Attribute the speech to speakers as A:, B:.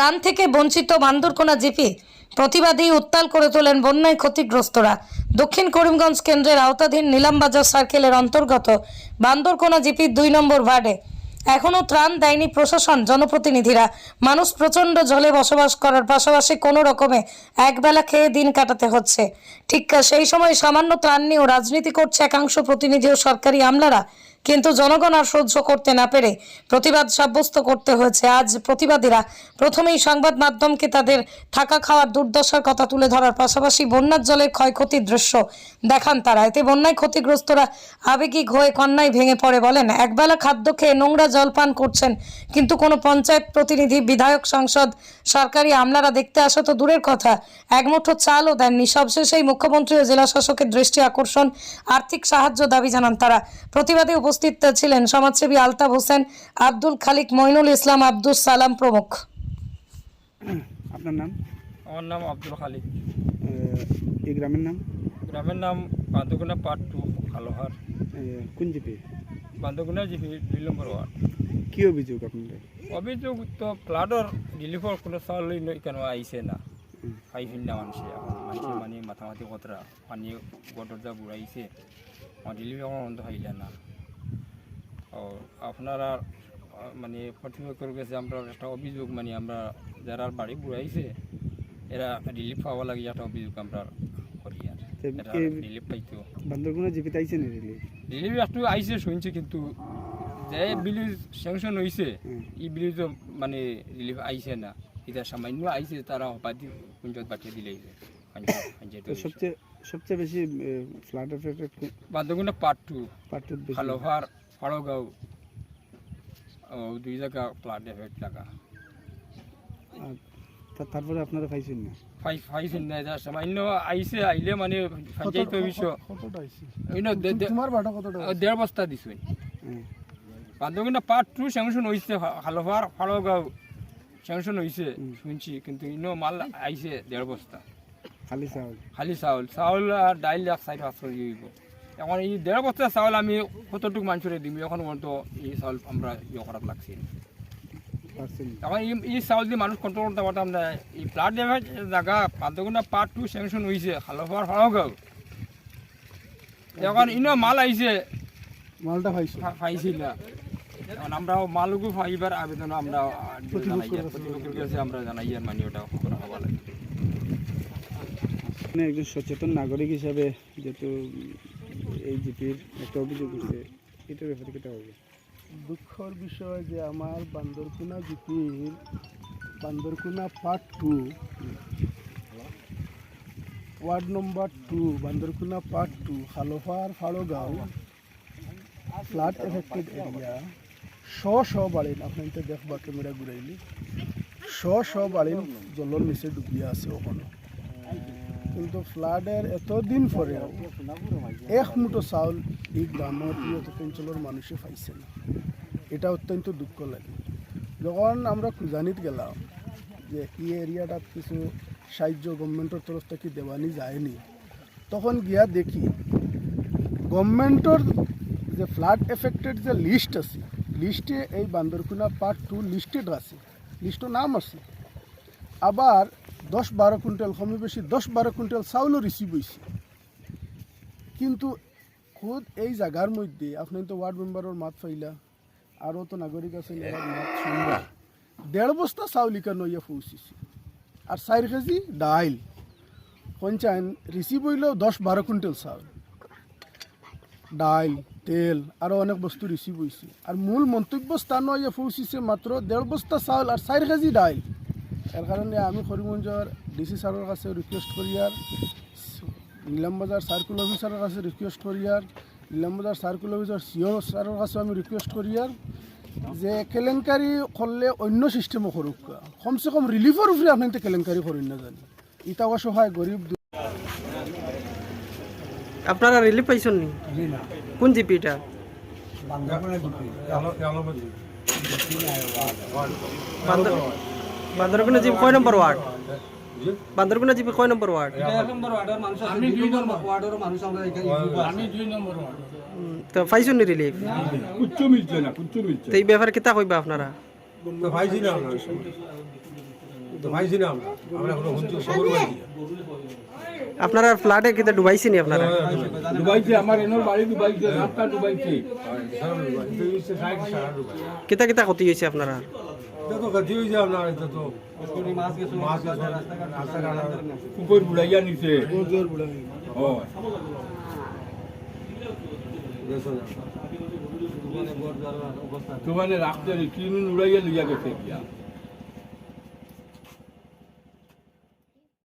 A: ত্রাণ থেকে বঞ্চিত বান্দরকোনা জিপি প্রতিবাদী উত্তাল করে তোলেন বন্যায় ক্ষতিগ্রস্তরা। দক্ষিণ করিমগঞ্জ কেন্দ্রের আওতাধীন নিলামবাজার সার্কেলের অন্তর্গত বান্দরকোনা জিপির 2 নম্বর ওয়ার্ডে এখনও ত্রাণ দেয়নি প্রশাসন, জনপ্রতিনিধিরা। মানুষ প্রচণ্ড জলে বসবাস করার পাশাপাশি কোনো রকমে একবেলা খেয়ে দিন কাটাতে হচ্ছে। ঠিক সেই সময় সামান্য ত্রাণ নিয়েও রাজনীতি করছে একাংশ প্রতিনিধি ও সরকারি আমলারা। কিন্তু জনগণ আর সহ্য করতে না পেরে প্রতিবাদ সাব্যস্ত করতে হয়েছে। আজ প্রতিবাদীরা প্রথমেই সংবাদ মাধ্যমকে তাদের থাকা খাওয়ার দুর্দশার কথা তুলে ধরার পাশাপাশি বন্যার জলের ক্ষয়ক্ষতির দৃশ্য দেখান তারা। এতে বন্যায় ক্ষতিগ্রস্তরা আবেগিক হয়ে কান্নায় ভেঙে পড়ে। বলেন, একবেলা খাদ্য খেয়ে নোংরা জল পান করছেন, কিন্তু কোনো পঞ্চায়েত প্রতিনিধি, বিধায়ক, সাংসদ, সরকারি আমলারা দেখতে আসা তো দূরের কথা, এক মুঠো চালও দেননি। সবশেষেই মুখ্যমন্ত্রী ও জেলা শাসকের দৃষ্টি আকর্ষণ, আর্থিক সাহায্য দাবি জানান তারা। প্রতিবাদে উপস্থিত ছিলেন সমাজসেবী আলতাফ হোসেন, আব্দুল খালিক, মইনুল ইসলাম, আব্দুল সালাম প্রমুখ।
B: আপনার নাম?
C: আমার নাম আব্দুল খালিক।
B: এই গ্রামের নাম?
C: গ্রামের নাম বান্দরকোনা পার্ট 2 খালোহার।
B: কোন জিপি?
C: বান্দরকোনা জিপি 2 নম্বর ওয়ার্ড।
B: কি অভিযোগ আপনাদের?
C: অভিযোগ তো ফ্লাডর রিলিফর কোনো চাউল কেন আইসে না, খাইছিল না মানুষে। এখন মানুষের মানে মাথামাতি কতরা পানি গটরজা বুড়াইছে, আমার রিলিফ এখন অন্ত খাইলে না। ও আপনারা মানে কর্তৃপক্ষের কাছে আমরা একটা অভিযোগ, মানে আমরা যারা বাড়ি বুড়াইছে এরা রিলিফ পাওয়া লাগে একটা অভিযোগ আমরা করি। আর এরা রিলিফ পাইতো
B: বান্দরকোনা জিপিতে আইছে না রিলিফ?
C: রিলিফ একটু আইসে শুনছি, কিন্তু যে ব্রিজ স্যাংশন হয়েছে এই ব্রিজও মানে রিলিফ আইসে না। এটা সামান্য আইসে, তারা হপাতি পঞ্চায়েত পাঠিয়ে দিলে।
B: সবচেয়ে বেশি ফ্লাড এফেক্টেড
C: বান্দরকোনা পার্ট 2 খালোহার, ফাড়গাঁও, 2 জায়গা ফ্লাড এফেক্ট লাগা।
B: তারপরে আপনারা পাইছেন না?
C: পাইছেন না, এটা সামান্য আইসে, আইলে মানে পঞ্চায়েত বিষয় 1.5 বস্তা দিছে। বান্দরকোনা পার্ট 2 স্যাংশন হয়েছে, খালোহার, ফাড়গাঁও স্যাংশন হয়েছে শুনছি, কিন্তু মাল আইসে 1.5 বস্তা। খালি চাউল আর ডাইল 4-5 দিব। এখন এই 1.5 বস্তা চাউল আমি কতটুকু মানুষের দিম, এখন পর্যন্ত এই চাউল আমরা ইয়ে করার লাগছে। এখন এই চাউল দিয়ে মানুষ কন্ট্রোল করতে পারতাম না। এই ফ্লাড ড্যামেজ জায়গা বান্দরকোনা পার্ট 2 স্যাংশন হয়েছে, খালোহার, ফাড়গাঁও। এখন মাল আইসে,
B: মালটা
C: পাইছি না। এখন আমরা মালুকু পাইবার আবেদন আমরা প্রতিপক্ষের কাছে আমরা জানাই, আর মানে ওটা করা হওয়া লাগে।
B: একজন সচেতন নাগরিক হিসাবে যেহেতু এই জিপির একটা অভিযোগ হচ্ছে, এটার ব্যাপারে কেটা হবে?
D: দুঃখের বিষয় যে আমার বান্দরকোনা জিপির Bandarkona part 2 ward number 2 Bandarkona part 2 Khalohar, Phargaon flood affected area. শ বাড়িন, আপনি তো দেখবা ক্যামেরা ঘুরাইলি, শ বাড়িন জলের নিচে ডুবিয়ে আছে ওখানে। কিন্তু ফ্লাডের এতদিন পরেও এক মুঠো চাউল এই গ্রামের এই অঞ্চলের মানুষে পাইছে না। এটা অত্যন্ত দুঃখ লাগে। যখন আমরা খুঁজানিত গেলাম যে এই এরিয়াটাত কিছু সাহায্য গভর্নমেন্টের তরফ থেকে দেওয়ানি যায়নি, তখন গিয়া দেখি গভর্নমেন্টের যে ফ্লাড এফেক্টেড যে লিস্ট আছে, লিস্টে এই বান্দরকোনা পার্ট 2 লিস্টেড আছে, লিস্টও নাম আছে। আবার 10-12 কুইন্টাল, কমে বেশি 10-12 কুইন্টাল চাউলও রিসিভ হয়েছে। কিন্তু খুদ এই জায়গার মধ্যে আপনি তো ওয়ার্ড মেম্বারের মাত পাইলা, আরও তো নাগরিক আছে মাত শুনবা, 1.5 বস্তা চাউল ইকানো ইয়ে পৌঁছিছে, আর 4 কেজি ডাইল। পঞ্চায়েত রিসিভ হইলেও 10-12 কুইন্টাল চাউল, ডাইল, তেল, আরও অনেক বস্তু রিসিভ হয়েছে। আর মূল মন্তব্য স্থানও ইয়ে পৌঁছিছে মাত্র 1.5 বস্তা চাউল আর 4 কেজি ডাইল। এর কারণে আমি করিমগঞ্জের ডিসি স্যারের কাছে রিকোয়েস্ট করি, আর নিলামবাজার সার্কুল অফিসারের কাছে রিকোয়েস্ট করি, আর নিলামবাজার সার্কুল অফিসার সিও স্যারের কাছে আমি রিকোয়েস্ট করি, আর যে কেলেঙ্কারি করলে অন্য সিস্টেমও করুক, কমসে কম রিলিফের উপরে আপনি তো কেলেঙ্কারি করেন না জানি। ইটা অসহায় গরিব।
E: আপনারা রিলিফ পাইছেন নি? কোন জিপিটা? বান্দরকোনা জিপি কয় নম্বর ওয়ার্ড? বান্দরকোনা জিপি কয় নম্বর ওয়ার্ড?
F: আমি 2 নম্বর ওয়ার্ডের মানুষ, আমরা আমি 2 নম্বর ওয়ার্ড।
E: তো পাইছেন নি রিলিফ?
F: কুচ্চু মিলছে না, কুচ্চু মিলছে।
E: তো এই ব্যাপারে কিতা কইবা আপনারা?
F: তো পাইছি না আমরা।
G: পাইছি না আমরা আমরা কোনো হুঁচু খবর পাইছি না।
E: আপনারা ফ্ল্যাটে কিতা ডুবাইছে নি আপনারা
C: ডুবাইছে আমার এনোর বাড়ি ডুবাইছে রাস্তা ডুবাইছে
E: কিতা কিতা ক্ষতি হয়েছে আপনারা
G: এটা তো গতি হয়েছে আপনার এটা তো মাছ গেছে
C: কুকুর বুড়াইয়া নিছে ও তো মানে রাখতে কিনুন উড়াইয়া লইয়া গেছে